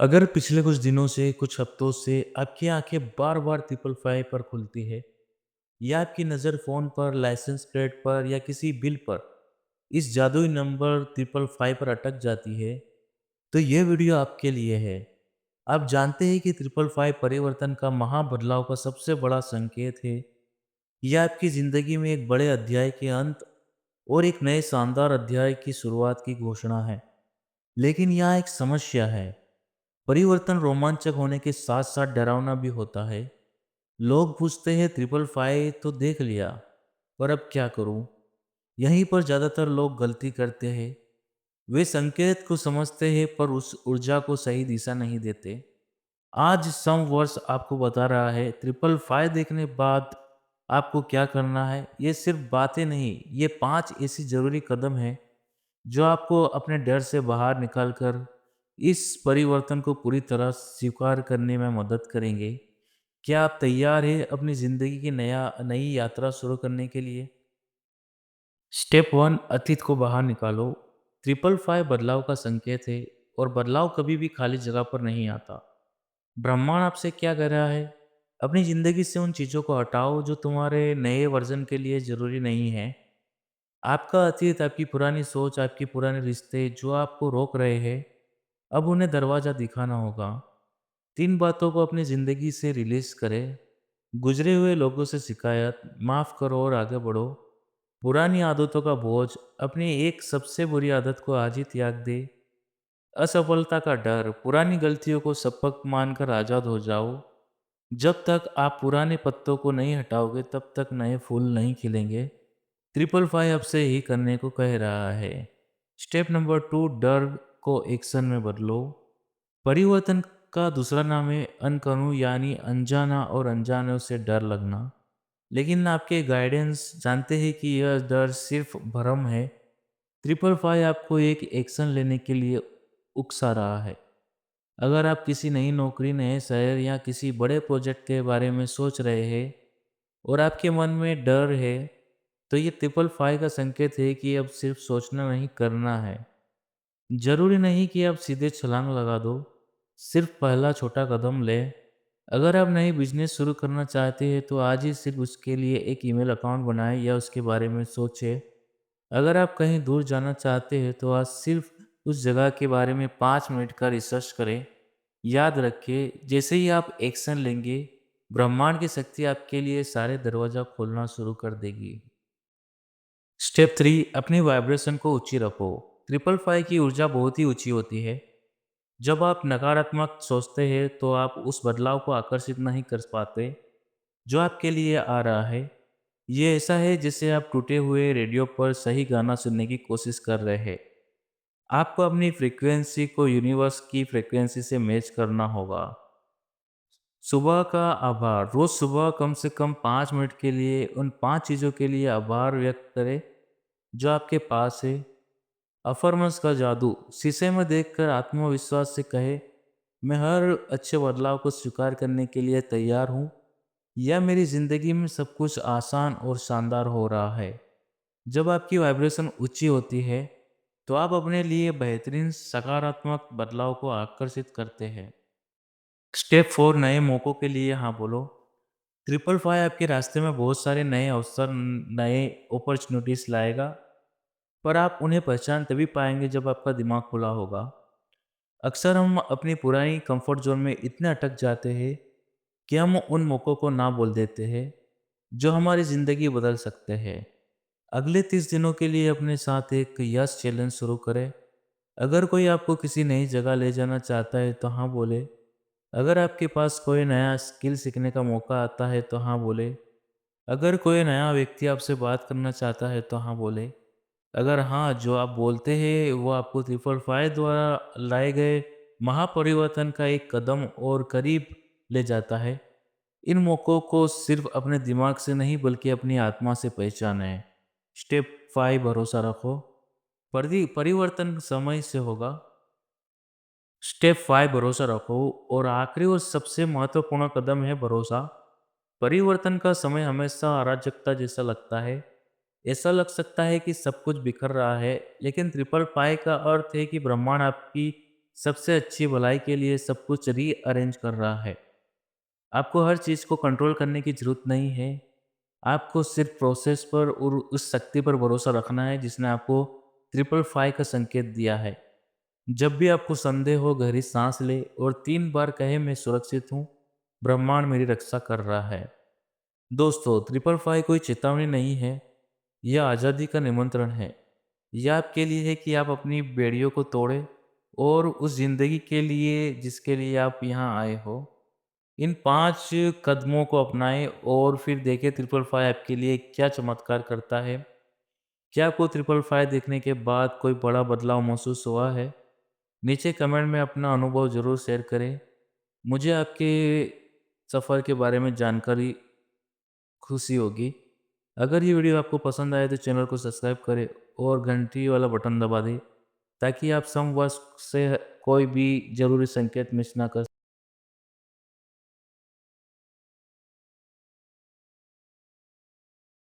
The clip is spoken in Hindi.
अगर पिछले कुछ दिनों से, कुछ हफ्तों से आपकी आंखें बार-बार ट्रिपल फाइव पर खुलती है या आपकी नज़र फ़ोन पर, लाइसेंस प्लेट पर या किसी बिल पर इस जादुई नंबर ट्रिपल फाइव पर अटक जाती है, तो ये वीडियो आपके लिए है। आप जानते हैं कि ट्रिपल फाइव परिवर्तन का महा बदलाव का सबसे बड़ा संकेत है। यह आपकी ज़िंदगी में एक बड़े अध्याय के अंत और एक नए शानदार अध्याय की शुरुआत की घोषणा है। लेकिन यहाँ एक समस्या है। परिवर्तन रोमांचक होने के साथ साथ डरावना भी होता है। लोग पूछते हैं ट्रिपल फाइव तो देख लिया, पर अब क्या करूं? यहीं पर ज़्यादातर लोग गलती करते हैं। वे संकेत को समझते हैं पर उस ऊर्जा को सही दिशा नहीं देते। आज सम वर्ष आपको बता रहा है ट्रिपल फाइव देखने बाद आपको क्या करना है। ये सिर्फ बातें नहीं, ये पांच ऐसी जरूरी कदम हैं जो आपको अपने डर से बाहर निकालकर इस परिवर्तन को पूरी तरह स्वीकार करने में मदद करेंगे। क्या आप तैयार हैं अपनी ज़िंदगी की नई यात्रा शुरू करने के लिए? स्टेप वन, अतीत को बाहर निकालो। ट्रिपल फाइव बदलाव का संकेत है और बदलाव कभी भी खाली जगह पर नहीं आता। ब्रह्मांड आपसे क्या कह रहा है? अपनी ज़िंदगी से उन चीज़ों को हटाओ जो तुम्हारे नए वर्जन के लिए ज़रूरी नहीं है। आपका अतीत, आपकी पुरानी सोच, आपके पुराने रिश्ते जो आपको रोक रहे हैं, अब उन्हें दरवाज़ा दिखाना होगा। 3 बातों को अपनी ज़िंदगी से रिलीज़ करें। गुज़रे हुए लोगों से शिकायत, माफ़ करो और आगे बढ़ो। पुरानी आदतों का बोझ, अपनी एक सबसे बुरी आदत को आज ही त्याग दें। असफलता का डर, पुरानी गलतियों को सबक मानकर आज़ाद हो जाओ। जब तक आप पुराने पत्तों को नहीं हटाओगे तब तक नए फूल नहीं खिलेंगे। ट्रिपल फाइव आपसे ही करने को कह रहा है। स्टेप नंबर टू, डर को एक्शन में बदलो। परिवर्तन का दूसरा नाम है अनकनू, यानी अनजाना और अनजाने से डर लगना। लेकिन आपके गाइडेंस जानते हैं कि यह डर सिर्फ भ्रम है। ट्रिपल फाइव आपको एक एक्शन लेने के लिए उकसा रहा है। अगर आप किसी नई नौकरी, नए शहर या किसी बड़े प्रोजेक्ट के बारे में सोच रहे हैं और आपके मन में डर है, तो ये ट्रिपल फाइव का संकेत है कि अब सिर्फ सोचना नहीं, करना है। जरूरी नहीं कि आप सीधे छलांग लगा दो, सिर्फ पहला छोटा कदम ले। अगर आप नई बिजनेस शुरू करना चाहते हैं तो आज ही सिर्फ उसके लिए एक ईमेल अकाउंट बनाएं या उसके बारे में सोचें। अगर आप कहीं दूर जाना चाहते हैं तो आज सिर्फ उस जगह के बारे में 5 मिनट का रिसर्च करें। याद रखिए, जैसे ही आप एक्शन लेंगे, ब्रह्मांड की शक्ति आपके लिए सारे दरवाजा खोलना शुरू कर देगी। स्टेप थ्री, अपनी वाइब्रेशन को ऊंची रखो। ट्रिपल फाइव की ऊर्जा बहुत ही ऊंची होती है। जब आप नकारात्मक सोचते हैं तो आप उस बदलाव को आकर्षित नहीं कर पाते जो आपके लिए आ रहा है। ये ऐसा है जैसे आप टूटे हुए रेडियो पर सही गाना सुनने की कोशिश कर रहे हैं। आपको अपनी फ्रीक्वेंसी को यूनिवर्स की फ्रीक्वेंसी से मैच करना होगा। सुबह का आभार, रोज सुबह कम से कम 5 मिनट के लिए उन 5 चीज़ों के लिए आभार व्यक्त करें जो आपके पास है। अफर्मेंस का जादू, शीशे में देखकर आत्मविश्वास से कहे, मैं हर अच्छे बदलाव को स्वीकार करने के लिए तैयार हूँ, या मेरी ज़िंदगी में सब कुछ आसान और शानदार हो रहा है। जब आपकी वाइब्रेशन ऊंची होती है तो आप अपने लिए बेहतरीन सकारात्मक बदलाव को आकर्षित करते हैं। स्टेप फोर, नए मौक़ों के लिए हाँ बोलो। ट्रिपल फाइव आपके रास्ते में बहुत सारे नए अवसर, नए अपॉर्चुनिटीज़ लाएगा, पर आप उन्हें पहचान तभी पाएंगे जब आपका दिमाग खुला होगा। अक्सर हम अपनी पुरानी कंफर्ट जोन में इतने अटक जाते हैं कि हम उन मौक़ों को ना बोल देते हैं जो हमारी ज़िंदगी बदल सकते हैं। अगले 30 दिनों के लिए अपने साथ एक यस चैलेंज शुरू करें। अगर कोई आपको किसी नई जगह ले जाना चाहता है तो हाँ बोले। अगर आपके पास कोई नया स्किल सीखने का मौका आता है तो हाँ बोले। अगर कोई नया व्यक्ति आपसे बात करना चाहता है तो हाँ बोले। अगर हाँ, जो आप बोलते हैं वो आपको ट्रिपल फाइव द्वारा लाए गए महापरिवर्तन का एक कदम और करीब ले जाता है। इन मौक़ों को सिर्फ अपने दिमाग से नहीं बल्कि अपनी आत्मा से पहचानें। स्टेप फाइव, भरोसा रखो। परिवर्तन समय से होगा। स्टेप फाइव, भरोसा रखो। और आखिरी और सबसे महत्वपूर्ण कदम है भरोसा। परिवर्तन का समय हमेशा अराजकता जैसा लगता है। ऐसा लग सकता है कि सब कुछ बिखर रहा है, लेकिन ट्रिपल पाई का अर्थ है कि ब्रह्मांड आपकी सबसे अच्छी भलाई के लिए सब कुछ रीअरेंज कर रहा है। आपको हर चीज़ को कंट्रोल करने की ज़रूरत नहीं है। आपको सिर्फ़ प्रोसेस पर और उस शक्ति पर भरोसा रखना है जिसने आपको ट्रिपल फाई का संकेत दिया है। जब भी आपको संदेह हो, गहरी साँस लें और 3 बार कहें मैं सुरक्षित हूँ, ब्रह्मांड मेरी रक्षा कर रहा है। दोस्तों, ट्रिपल फाई कोई चेतावनी नहीं है, यह आज़ादी का निमंत्रण है। यह आपके लिए है कि आप अपनी बेड़ियों को तोड़ें और उस ज़िंदगी के लिए जिसके लिए आप यहाँ आए हो, इन 5 कदमों को अपनाएँ और फिर देखें ट्रिपल फाई आपके लिए क्या चमत्कार करता है। क्या आपको ट्रिपल फाई देखने के बाद कोई बड़ा बदलाव महसूस हुआ है? नीचे कमेंट में अपना अनुभव ज़रूर शेयर करें। मुझे आपके सफ़र के बारे में जानकारी खुशी होगी। अगर ये वीडियो आपको पसंद आए तो चैनल को सब्सक्राइब करें और घंटी वाला बटन दबा दें ताकि आप समवश से कोई भी ज़रूरी संकेत मिस ना कर